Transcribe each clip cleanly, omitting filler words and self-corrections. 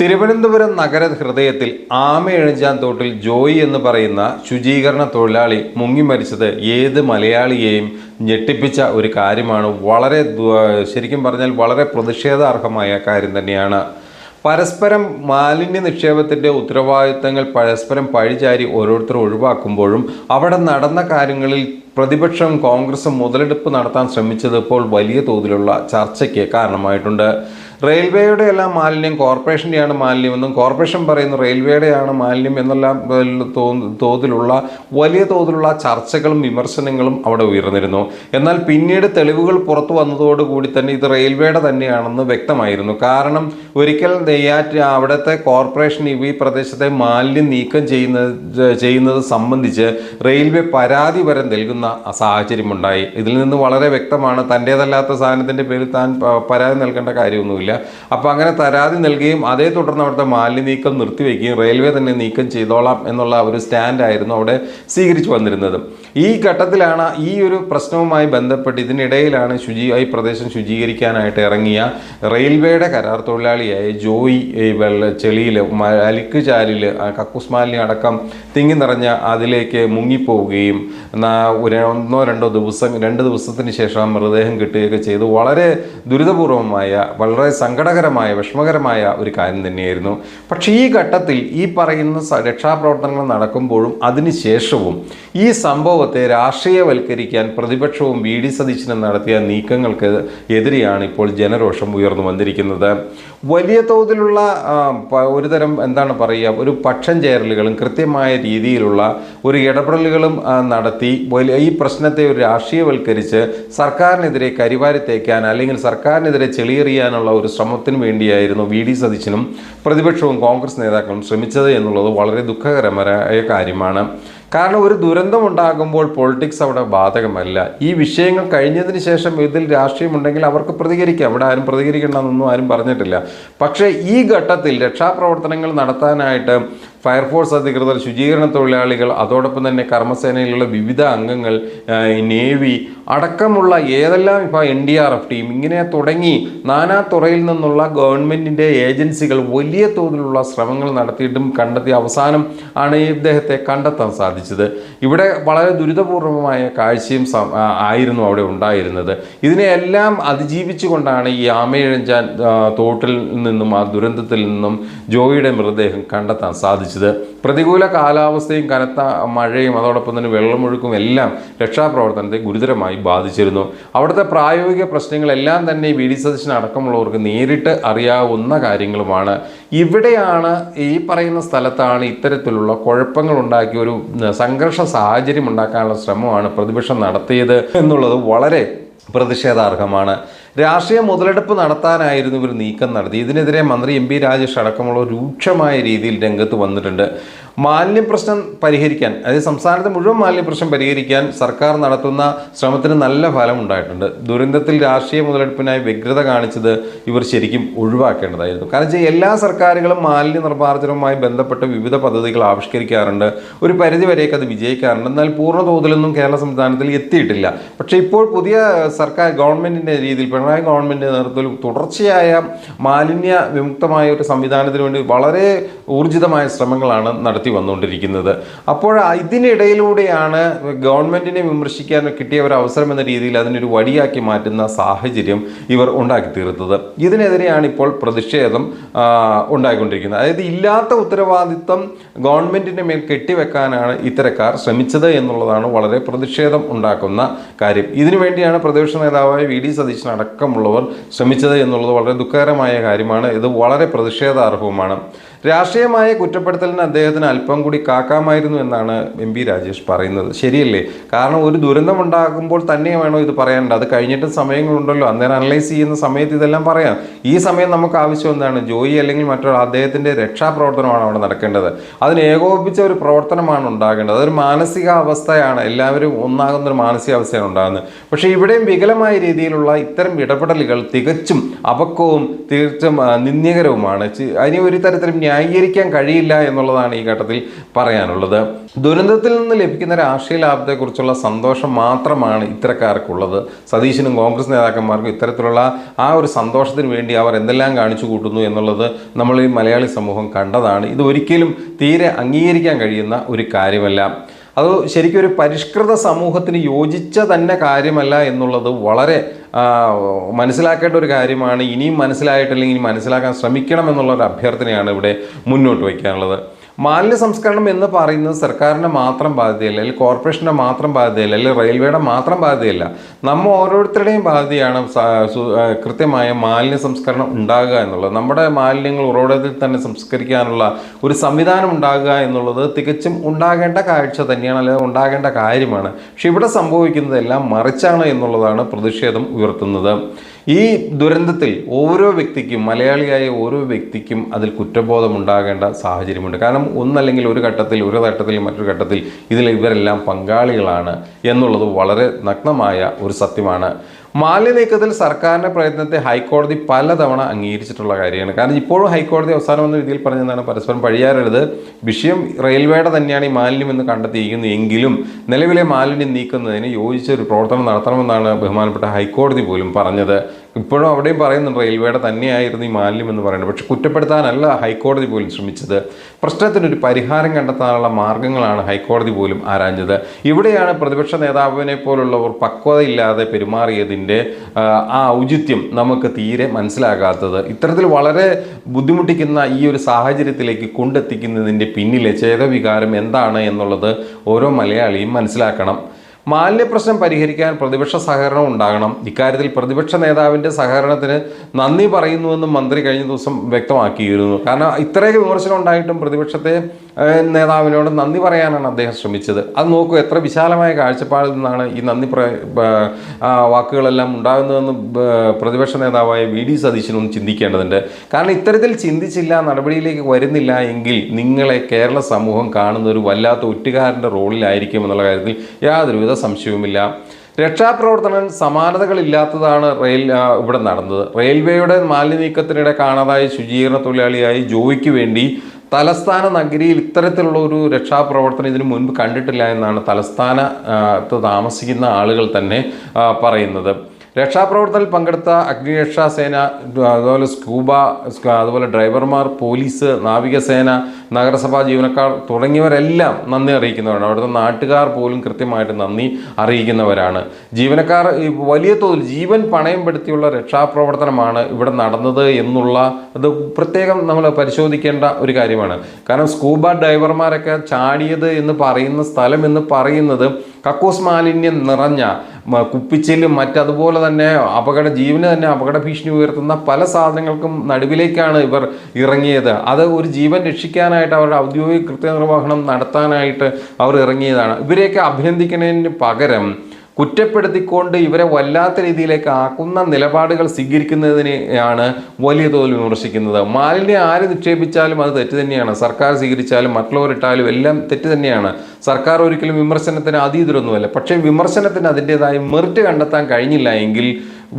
തിരുവനന്തപുരം നഗര ഹൃദയത്തിൽ ആമയിഴഞ്ചാൻ തോട്ടിൽ ജോയി എന്ന് പറയുന്ന ശുചീകരണ തൊഴിലാളി മുങ്ങി മരിച്ചത് ഏത് മലയാളിയെയും ഞെട്ടിപ്പിച്ച ഒരു കാര്യമാണ്. ശരിക്കും പറഞ്ഞാൽ വളരെ പ്രതിഷേധാർഹമായ കാര്യം തന്നെയാണ്. പരസ്പരം മാലിന്യ നിക്ഷേപത്തിൻ്റെ ഉത്തരവാദിത്തങ്ങൾ പരസ്പരം പഴിചാരി ഓരോരുത്തർ ഒഴിവാക്കുമ്പോഴും അവിടെ നടന്ന കാര്യങ്ങളിൽ പ്രതിപക്ഷവും കോൺഗ്രസും മുതലെടുപ്പ് നടത്താൻ ശ്രമിച്ചത് ഇപ്പോൾ വലിയ തോതിലുള്ള ചർച്ചയ്ക്ക് കാരണമായിട്ടുണ്ട്. റെയിൽവേയുടെ എല്ലാം മാലിന്യം കോർപ്പറേഷൻ്റെയാണ് മാലിന്യമെന്നും കോർപ്പറേഷൻ പറയുന്നു റെയിൽവേയുടെയാണ് മാലിന്യം എന്നെല്ലാം തോതിലുള്ള വലിയ തോതിലുള്ള ചർച്ചകളും വിമർശനങ്ങളും അവിടെ ഉയർന്നിരുന്നു. എന്നാൽ പിന്നീട് തെളിവുകൾ പുറത്തു വന്നതോടുകൂടി തന്നെ ഇത് റെയിൽവേയുടെ തന്നെയാണെന്ന് വ്യക്തമായിരുന്നു. കാരണം ഒരിക്കൽ അവിടുത്തെ കോർപ്പറേഷൻ ഈ പ്രദേശത്തെ മാലിന്യം നീക്കം ചെയ്യുന്നത് സംബന്ധിച്ച് റെയിൽവേ പരാതി വരെ നൽകുന്ന സാഹചര്യമുണ്ടായി. ഇതിൽ നിന്ന് വളരെ വ്യക്തമാണ് തൻ്റേതല്ലാത്ത സാധനത്തിൻ്റെ പേരിൽ താൻ പരാതി നൽകേണ്ട കാര്യമൊന്നുമില്ല. അപ്പോൾ അങ്ങനെ പരാതി നൽകുകയും അതേ തുടർന്ന് അവിടുത്തെ മാലിന്യ നീക്കം നിർത്തിവെക്കുകയും റെയിൽവേ തന്നെ നീക്കം ചെയ്തോളാം എന്നുള്ള ഒരു സ്റ്റാൻഡായിരുന്നു അവിടെ സ്വീകരിച്ചു വന്നിരുന്നത്. ഈ ഘട്ടത്തിലാണ് ഈ ഒരു പ്രശ്നവുമായി ബന്ധപ്പെട്ട് ഇതിനിടയിലാണ് ഈ പ്രദേശം ശുചീകരിക്കാനായിട്ട് ഇറങ്ങിയ റെയിൽവേയുടെ കരാർ തൊഴിലാളിയായ ജോയി ചെളിയിൽ അലിക്ക് ചാലിൽ കക്കൂസ് മാലിന്യം അടക്കം തിങ്ങി നിറഞ്ഞ അതിലേക്ക് മുങ്ങിപ്പോവുകയും രണ്ട് ദിവസത്തിന് ശേഷം മൃതദേഹം കിട്ടുകയൊക്കെ ചെയ്തു. വളരെ ദുരിതപൂർവമായ വളരെ സങ്കടകരമായ വിഷമകരമായ ഒരു കാര്യം തന്നെയായിരുന്നു. പക്ഷേ ഈ ഘട്ടത്തിൽ ഈ പറയുന്ന രക്ഷാപ്രവർത്തനങ്ങൾ നടക്കുമ്പോഴും അതിനുശേഷവും ഈ സംഭവത്തെ രാഷ്ട്രീയവൽക്കരിക്കാൻ പ്രതിപക്ഷവും വി.ഡി. സതീശനും നടത്തിയ നീക്കങ്ങൾക്ക് എതിരെയാണ് ഇപ്പോൾ ജനരോഷം ഉയർന്നു വന്നിരിക്കുന്നത്. വലിയ തോതിലുള്ള ഒരുതരം ഒരു പക്ഷം ചേരലുകളും കൃത്യമായ രീതിയിലുള്ള ഒരു ഇടപെടലുകളും നടത്തി ഈ പ്രശ്നത്തെ ഒരു രാഷ്ട്രീയവൽക്കരിച്ച് സർക്കാരിനെതിരെ കരിവാരി തേക്കാൻ അല്ലെങ്കിൽ സർക്കാരിനെതിരെ ചെളിയെറിയാനുള്ള ഒരു ശ്രമത്തിന് വേണ്ടിയായിരുന്നു വി.ഡി. സതീശനും പ്രതിപക്ഷവും കോൺഗ്രസ് നേതാക്കളും ശ്രമിച്ചത് എന്നുള്ളത് വളരെ ദുഃഖകരമായ കാര്യമാണ്. കാരണം ഒരു ദുരന്തം ഉണ്ടാകുമ്പോൾ പൊളിറ്റിക്സ് അവിടെ ബാധകമല്ല. ഈ വിഷയങ്ങൾ കഴിഞ്ഞതിന് ശേഷം ഇതിൽ രാഷ്ട്രീയമുണ്ടെങ്കിൽ അവർക്ക് പ്രതികരിക്കാം. അവിടെ ആരും പ്രതികരിക്കണമെന്നൊന്നും ആരും പറഞ്ഞിട്ടില്ല. പക്ഷേ ഈ ഘട്ടത്തിൽ രക്ഷാപ്രവർത്തനങ്ങൾ നടത്താനായിട്ട് ഫയർഫോഴ്സ് അധികൃതർ, ശുചീകരണ തൊഴിലാളികൾ, അതോടൊപ്പം തന്നെ കർമ്മസേനയിലുള്ള വിവിധ അംഗങ്ങൾ, നേവി അടക്കമുള്ള ഏതെല്ലാം ഇപ്പോൾ NDRF ടീം ഇങ്ങനെ തുടങ്ങി നാനാതുറയിൽ നിന്നുള്ള ഗവൺമെൻറ്റിൻ്റെ ഏജൻസികൾ വലിയ തോതിലുള്ള ശ്രമങ്ങൾ നടത്തിയിട്ടും കണ്ടെത്തി അവസാനം ആണ് ഇദ്ദേഹത്തെ കണ്ടെത്താൻ സാധിച്ചത്. ഇവിടെ വളരെ ദുരിതപൂർവമായ കാഴ്ചയും ആയിരുന്നു അവിടെ ഉണ്ടായിരുന്നത്. ഇതിനെയെല്ലാം അതിജീവിച്ചുകൊണ്ടാണ് ഈ ആമയിഴഞ്ചാൻ തോട്ടിൽ നിന്നും ആ ദുരന്തത്തിൽ നിന്നും ജോയിയുടെ മൃതദേഹം കണ്ടെത്താൻ സാധിച്ചത്. പ്രതികൂല കാലാവസ്ഥയും കനത്ത മഴയും അതോടൊപ്പം തന്നെ വെള്ളമൊഴുക്കും എല്ലാം രക്ഷാപ്രവർത്തനത്തെ ഗുരുതരമായി ബാധിച്ചിരുന്നു. അവിടുത്തെ പ്രായോഗിക പ്രശ്നങ്ങളെല്ലാം തന്നെ വി.ഡി. സതീശൻ അടക്കമുള്ളവർക്ക് നേരിട്ട് അറിയാവുന്ന കാര്യങ്ങളുമാണ്. ഇവിടെയാണ് ഈ പറയുന്ന സ്ഥലത്താണ് ഇത്തരത്തിലുള്ള കുഴപ്പങ്ങൾ ഉണ്ടാക്കി ഒരു സംഘർഷ സാഹചര്യം ഉണ്ടാക്കാനുള്ള ശ്രമമാണ് പ്രതിപക്ഷം നടത്തിയത് എന്നുള്ളത് വളരെ പ്രതിഷേധാർഹമാണ്. രാഷ്ട്രീയ മുതലെടുപ്പ് നടത്താനായിരുന്നു ഇവർ നീക്കം നടത്തി. ഇതിനെതിരെ മന്ത്രി MP രാജേഷ് അടക്കമുള്ള രൂക്ഷമായ രീതിയിൽ രംഗത്ത് വന്നിട്ടുണ്ട്. മാലിന്യ പ്രശ്നം പരിഹരിക്കാൻ, അതായത് സംസ്ഥാനത്തെ മുഴുവൻ മാലിന്യ പ്രശ്നം പരിഹരിക്കാൻ സർക്കാർ നടത്തുന്ന ശ്രമത്തിന് നല്ല ഫലം ഉണ്ടായിട്ടുണ്ട്. ദുരന്തത്തിൽ രാഷ്ട്രീയ മുതലെടുപ്പിനായി വ്യഗ്രത കാണിച്ചത് ഇവർ ശരിക്കും ഒഴിവാക്കേണ്ടതായിരുന്നു. കാരണം എല്ലാ സർക്കാരുകളും മാലിന്യ നിർമ്മാർജ്ജനവുമായി ബന്ധപ്പെട്ട് വിവിധ പദ്ധതികൾ ആവിഷ്കരിക്കാറുണ്ട്. ഒരു പരിധിവരെയൊക്കെ അത് വിജയിക്കാറുണ്ട്. എന്നാൽ പൂർണ്ണ തോതിലൊന്നും കേരള സംസ്ഥാനത്തിൽ എത്തിയിട്ടില്ല. പക്ഷേ ഇപ്പോൾ പുതിയ സർക്കാർ ഗവൺമെൻറ്റിൻ്റെ രീതിയിൽ പിണറായി ഗവൺമെൻറ്റിൻ്റെ നേതൃത്വത്തിൽ തുടർച്ചയായ മാലിന്യ വിമുക്തമായ ഒരു സംവിധാനത്തിന് വേണ്ടി വളരെ ഊർജിതമായ ശ്രമങ്ങളാണ് നടത്തി വന്നുകൊണ്ടിരിക്കുന്നത്. അപ്പോൾ ഇതിനിടയിലൂടെയാണ് ഗവൺമെൻറ്റിനെ വിമർശിക്കാൻ കിട്ടിയ ഒരു അവസരം എന്ന രീതിയിൽ അതിനൊരു വടിയാക്കി മാറ്റുന്ന സാഹചര്യം ഇവർ ഉണ്ടാക്കി തീർത്തത്. ഇതിനെതിരെയാണ് ഇപ്പോൾ പ്രതിഷേധം ഉണ്ടായിക്കൊണ്ടിരിക്കുന്നത്. അതായത് ഇല്ലാത്ത ഉത്തരവാദിത്വം ഗവൺമെൻറ്റിൻ്റെ മേൽ കെട്ടിവെക്കാനാണ് ഇത്തരക്കാർ ശ്രമിച്ചത് എന്നുള്ളതാണ് വളരെ പ്രതിഷേധം ഉണ്ടാക്കുന്ന കാര്യം. ഇതിനുവേണ്ടിയാണ് പ്രതിപക്ഷ നേതാവായ വി.ഡി. സതീശൻ അടക്കമുള്ളവർ ശ്രമിച്ചത് എന്നുള്ളത് വളരെ ദുഃഖകരമായ കാര്യമാണ്. ഇത് വളരെ പ്രതിഷേധാർഹവുമാണ്. രാഷ്ട്രീയമായ കുറ്റപ്പെടുത്തലിന് അദ്ദേഹത്തിന് അല്പം കൂടി കാക്കാമായിരുന്നു എന്നാണ് MP രാജേഷ് പറയുന്നത്. ശരിയല്ലേ? കാരണം ഒരു ദുരന്തം ഉണ്ടാകുമ്പോൾ തന്നെ വേണോ ഇത് പറയേണ്ടത്? അത് കഴിഞ്ഞിട്ട് സമയങ്ങളുണ്ടല്ലോ. അന്നേരം അനലൈസ് ചെയ്യുന്ന സമയത്ത് ഇതെല്ലാം പറയാം. ഈ സമയം നമുക്ക് ആവശ്യം എന്താണ്? ജോയി അല്ലെങ്കിൽ മറ്റൊരു അദ്ദേഹത്തിൻ്റെ രക്ഷാപ്രവർത്തനമാണ് അവിടെ നടക്കേണ്ടത്. അതിന് ഏകോപിപ്പിച്ച ഒരു പ്രവർത്തനമാണ് ഉണ്ടാകേണ്ടത്. അതൊരു മാനസികാവസ്ഥയാണ്, എല്ലാവരും ഒന്നാകുന്നൊരു മാനസികാവസ്ഥയാണ് ഉണ്ടാകുന്നത്. പക്ഷേ ഇവിടെയും വികലമായ രീതിയിലുള്ള ഇത്തരം ഇടപെടലുകൾ തികച്ചും അപക്വവും തീർച്ചും നിന്ദ്യകരവുമാണ്. അതിനെ ഒരു തരത്തിലും ന്യായീകരിക്കാൻ കഴിയില്ല എന്നുള്ളതാണ് ഈ ഘട്ടത്തിൽ ഘട്ടത്തിൽ പറയാനുള്ളത്. ദുരന്തത്തിൽ നിന്ന് ലഭിക്കുന്ന രാഷ്ട്രീയ ലാഭത്തെക്കുറിച്ചുള്ള സന്തോഷം മാത്രമാണ് ഇത്തരക്കാർക്കുള്ളത്. സതീശനും കോൺഗ്രസ് നേതാക്കന്മാർക്കും ഇത്തരത്തിലുള്ള ആ ഒരു സന്തോഷത്തിന് വേണ്ടി അവർ എന്തെല്ലാം കാണിച്ചു കൂട്ടുന്നു എന്നുള്ളത് നമ്മൾ ഈ മലയാളി സമൂഹം കണ്ടതാണ്. ഇത് ഒരിക്കലും തീരെ അംഗീകരിക്കാൻ കഴിയുന്ന ഒരു കാര്യമല്ല. അത് ശരിക്കും ഒരു പരിഷ്കൃത സമൂഹത്തിന് യോജിച്ച തന്നെ കാര്യമല്ല എന്നുള്ളത് വളരെ മനസ്സിലാക്കേണ്ട ഒരു കാര്യമാണ്. ഇനിയും മനസ്സിലായിട്ടില്ലെങ്കിൽ ഇനി മനസ്സിലാക്കാൻ ശ്രമിക്കണം എന്നുള്ളൊരു അഭ്യർത്ഥനയാണ് ഇവിടെ മുന്നോട്ട് വയ്ക്കാനുള്ളത്. മാലിന്യ സംസ്കരണം എന്ന് പറയുന്നത് സർക്കാരിൻ്റെ മാത്രം ബാധ്യതയല്ല, അല്ലെങ്കിൽ കോർപ്പറേഷൻ്റെ മാത്രം ബാധ്യതയല്ല, അല്ലെങ്കിൽ റെയിൽവേയുടെ മാത്രം ബാധ്യതയല്ല. നമ്മൾ ഓരോരുത്തരുടെയും ബാധ്യതയാണ് കൃത്യമായ മാലിന്യ സംസ്കരണം ഉണ്ടാകുക എന്നുള്ളത്. നമ്മുടെ മാലിന്യങ്ങൾ ഉറവിടത്തിൽ തന്നെ സംസ്കരിക്കാനുള്ള ഒരു സംവിധാനം ഉണ്ടാകുക എന്നുള്ളത് തികച്ചും ഉണ്ടാകേണ്ട കാഴ്ച തന്നെയാണ്, അല്ലെങ്കിൽ ഉണ്ടാകേണ്ട കാര്യമാണ്. പക്ഷെ ഇവിടെ സംഭവിക്കുന്നതെല്ലാം മറിച്ചാണ് എന്നുള്ളതാണ് പ്രതിഷേധം ഉയർത്തുന്നത്. ഈ ദുരന്തത്തിൽ ഓരോ വ്യക്തിക്കും, മലയാളിയായ ഓരോ വ്യക്തിക്കും അതിൽ കുറ്റബോധം ഉണ്ടാകേണ്ട സാഹചര്യമുണ്ട്. കാരണം ഒന്നല്ലെങ്കിൽ ഒരു ഘട്ടത്തിൽ മറ്റൊരു ഘട്ടത്തിൽ ഇവരെല്ലാം പങ്കാളികളാണ് എന്നുള്ളത് വളരെ നഗ്നമായ ഒരു സത്യമാണ്. മാലിന്യ നീക്കത്തിൽ സർക്കാരിൻ്റെ പ്രയത്നത്തെ ഹൈക്കോടതി പലതവണ അംഗീകരിച്ചിട്ടുള്ള കാര്യമാണ്. കാരണം ഇപ്പോഴും ഹൈക്കോടതി അവസാനം വന്ന വിധിയിൽ പറഞ്ഞതാണ് പരസ്പരം പഴിയാറരുത്, വിഷയം റെയിൽവേയുടെ തന്നെയാണ് ഈ മാലിന്യം എന്ന് കണ്ടെത്തിയിരിക്കുന്നത് എങ്കിലും നിലവിലെ മാലിന്യം നീക്കുന്നതിന് യോജിച്ച ഒരു പ്രവർത്തനം നടത്തണമെന്നാണ് ബഹുമാനപ്പെട്ട ഹൈക്കോടതി പോലും പറഞ്ഞത്. ഇപ്പോഴും അവിടെയും പറയുന്നുണ്ട് റെയിൽവേയുടെ തന്നെയായിരുന്നു ഈ മാലിന്യം എന്ന് പറയുന്നത്. പക്ഷെ കുറ്റപ്പെടുത്താനല്ല ഹൈക്കോടതി പോലും ശ്രമിച്ചത്. പ്രശ്നത്തിനൊരു പരിഹാരം കണ്ടെത്താനുള്ള മാർഗങ്ങളാണ് ഹൈക്കോടതി പോലും ആരാഞ്ഞത്. ഇവിടെയാണ് പ്രതിപക്ഷ നേതാവിനെ പോലുള്ളവർ പക്വതയില്ലാതെ പെരുമാറിയതിൻ്റെ ആ ഔചിത്യം നമുക്ക് തീരെ മനസ്സിലാകാത്തത്. ഇത്തരത്തിൽ വളരെ ബുദ്ധിമുട്ടിക്കുന്ന ഈ ഒരു സാഹചര്യത്തിലേക്ക് കൊണ്ടെത്തിക്കുന്നതിൻ്റെ പിന്നിലെ ചേതവികാരം എന്താണ് എന്നുള്ളത് ഓരോ മലയാളിയും മനസ്സിലാക്കണം. മാലിന്യ പ്രശ്നം പരിഹരിക്കാൻ പ്രതിപക്ഷ സഹകരണം ഉണ്ടാകണം. ഇക്കാര്യത്തിൽ പ്രതിപക്ഷ നേതാവിൻ്റെ സഹകരണത്തിന് നന്ദി പറയുന്നുവെന്നും മന്ത്രി കഴിഞ്ഞ ദിവസം വ്യക്തമാക്കിയിരുന്നു. കാരണം ഇത്രയൊക്കെ വിമർശനം ഉണ്ടായിട്ടും പ്രതിപക്ഷത്തെ നേതാവിനോട് നന്ദി പറയാനാണ് അദ്ദേഹം ശ്രമിച്ചത്. അത് നോക്കൂ, എത്ര വിശാലമായ കാഴ്ചപ്പാടിൽ നിന്നാണ് ഈ നന്ദി വാക്കുകളെല്ലാം ഉണ്ടാകുന്നതെന്ന് പ്രതിപക്ഷ നേതാവായ വി ഡി സതീശനൊന്ന് ചിന്തിക്കേണ്ടതുണ്ട്. കാരണം ഇത്തരത്തിൽ ചിന്തിച്ചില്ല, നടപടിയിലേക്ക് വരുന്നില്ല എങ്കിൽ നിങ്ങളെ കേരള സമൂഹം കാണുന്ന ഒരു വല്ലാത്ത ഒറ്റുകാരൻ്റെ റോളിലായിരിക്കും എന്നുള്ള കാര്യത്തിൽ യാതൊരുവിധ സംശയവുമില്ല. രക്ഷാപ്രവർത്തനം സമാനതകളില്ലാത്തതാണ് ഇവിടെ നടന്നത്. റെയിൽവേയുടെ മാലിന്യ നീക്കത്തിനിടെ കാണാതായ ശുചീകരണ തൊഴിലാളിയായി ജോയിക്ക് വേണ്ടി തലസ്ഥാന നഗരിയിൽ ഇത്തരത്തിലുള്ള ഒരു രക്ഷാപ്രവർത്തനം ഇതിനു മുൻപ് കണ്ടിട്ടില്ല എന്നാണ് തലസ്ഥാനത്ത് താമസിക്കുന്ന ആളുകൾ തന്നെ പറയുന്നത്. രക്ഷാപ്രവർത്തനത്തിൽ പങ്കെടുത്ത അഗ്നിരക്ഷാസേന, അതുപോലെ അതുപോലെ ഡ്രൈവർമാർ, പോലീസ്, നാവികസേന, നഗരസഭാ ജീവനക്കാർ തുടങ്ങിയവരെല്ലാം നന്ദി അറിയിക്കുന്നവരാണ്. അവിടുത്തെ നാട്ടുകാർ പോലും കൃത്യമായിട്ട് നന്ദി അറിയിക്കുന്നവരാണ്. ജീവനക്കാർ വലിയ തോതിൽ ജീവൻ പണയം പെടുത്തിയുള്ള രക്ഷാപ്രവർത്തനമാണ് ഇവിടെ നടന്നത് എന്നുള്ള അത് പ്രത്യേകം നമ്മൾ പരിശോധിക്കേണ്ട ഒരു കാര്യമാണ്. കാരണം സ്കൂബ ഡ്രൈവർമാരൊക്കെ ചാടിയത് എന്ന് പറയുന്ന സ്ഥലം എന്ന് പറയുന്നത് കക്കൂസ് മാലിന്യം നിറഞ്ഞ കുപ്പിച്ചില്ലും മറ്റതുപോലെ തന്നെ ജീവന് തന്നെ അപകട ഭീഷണി ഉയർത്തുന്ന പല സാധനങ്ങൾക്കും നടുവിലേക്കാണ് ഇവർ ഇറങ്ങിയത്. അത് ഒരു ജീവൻ രക്ഷിക്കാനായിട്ട് അവരുടെ ഔദ്യോഗിക കൃത്യനിർവഹണം നടത്താനായിട്ട് അവർ ഇറങ്ങിയതാണ്. ഇവരെയൊക്കെ അഭിനന്ദിക്കുന്നതിന് പകരം കുറ്റപ്പെടുത്തിക്കൊണ്ട് ഇവരെ വല്ലാത്ത രീതിയിലേക്ക് ആക്കുന്ന നിലപാടുകൾ സ്വീകരിക്കുന്നതിനെയാണ് വലിയ തോതിൽ വിമർശിക്കുന്നത്. മാലിന്യം ആര് നിക്ഷേപിച്ചാലും അത് തെറ്റ് തന്നെയാണ്. സർക്കാർ സ്വീകരിച്ചാലും മറ്റുള്ളവരിട്ടാലും എല്ലാം തെറ്റ് തന്നെയാണ്. സർക്കാർ ഒരിക്കലും വിമർശനത്തിന് അതീതരൊന്നുമല്ല. പക്ഷേ വിമർശനത്തിന് അതിൻ്റെതായ മെറിറ്റ് കണ്ടെത്താൻ കഴിഞ്ഞില്ല എങ്കിൽ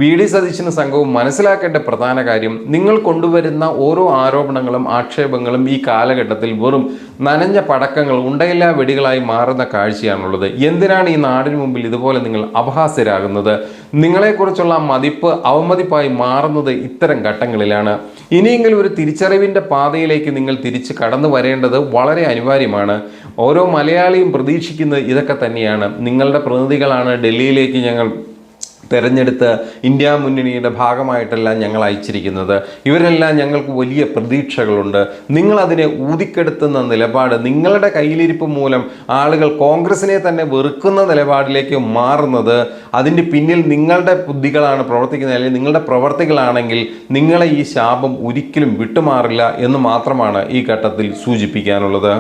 വി ഡി സതീശന് സംഘവും മനസ്സിലാക്കേണ്ട പ്രധാന കാര്യം, നിങ്ങൾ കൊണ്ടുവരുന്ന ഓരോ ആരോപണങ്ങളും ആക്ഷേപങ്ങളും ഈ കാലഘട്ടത്തിൽ വെറും നനഞ്ഞ പടക്കങ്ങൾ, ഉണ്ടയില്ലാ വെടികളായി മാറുന്ന കാഴ്ചയാണുള്ളത്. എന്തിനാണ് ഈ നാടിന് മുമ്പിൽ ഇതുപോലെ നിങ്ങൾ അപഹാസ്യരാകുന്നത്? നിങ്ങളെക്കുറിച്ചുള്ള മതിപ്പ് അവമതിപ്പായി മാറുന്നത് ഇത്തരം ഘട്ടങ്ങളിലാണ്. ഇനിയെങ്കിലും ഒരു തിരിച്ചറിവിൻ്റെ പാതയിലേക്ക് നിങ്ങൾ തിരിച്ച് കടന്നു വരേണ്ടത് വളരെ അനിവാര്യമാണ്. ഓരോ മലയാളിയും പ്രതീക്ഷിക്കുന്നത് ഇതൊക്കെ തന്നെയാണ്. നിങ്ങളുടെ പ്രതിനിധികളാണ് ഡൽഹിയിലേക്ക് ഞങ്ങൾ തെരഞ്ഞെടുത്ത് ഇന്ത്യ മുന്നണിയുടെ ഭാഗമായിട്ടല്ല ഞങ്ങൾ അയച്ചിരിക്കുന്നത്. ഇവരെല്ലാം ഞങ്ങൾക്ക് വലിയ പ്രതീക്ഷകളുണ്ട്. നിങ്ങളതിനെ ഊതിക്കെടുത്തുന്ന നിലപാട്, നിങ്ങളുടെ കയ്യിലിരിപ്പ് മൂലം ആളുകൾ കോൺഗ്രസിനെ തന്നെ വെറുക്കുന്ന നിലപാടിലേക്ക് മാറുന്നത് അതിൻ്റെ പിന്നിൽ നിങ്ങളുടെ ബുദ്ധികളാണ് പ്രവർത്തിക്കുന്നത്, അല്ലെങ്കിൽ നിങ്ങളുടെ പ്രവർത്തികളാണെങ്കിൽ നിങ്ങളെ ഈ ശാപം ഒരിക്കലും വിട്ടുമാറില്ല എന്ന് മാത്രമാണ് ഈ ഘട്ടത്തിൽ സൂചിപ്പിക്കാനുള്ളത്.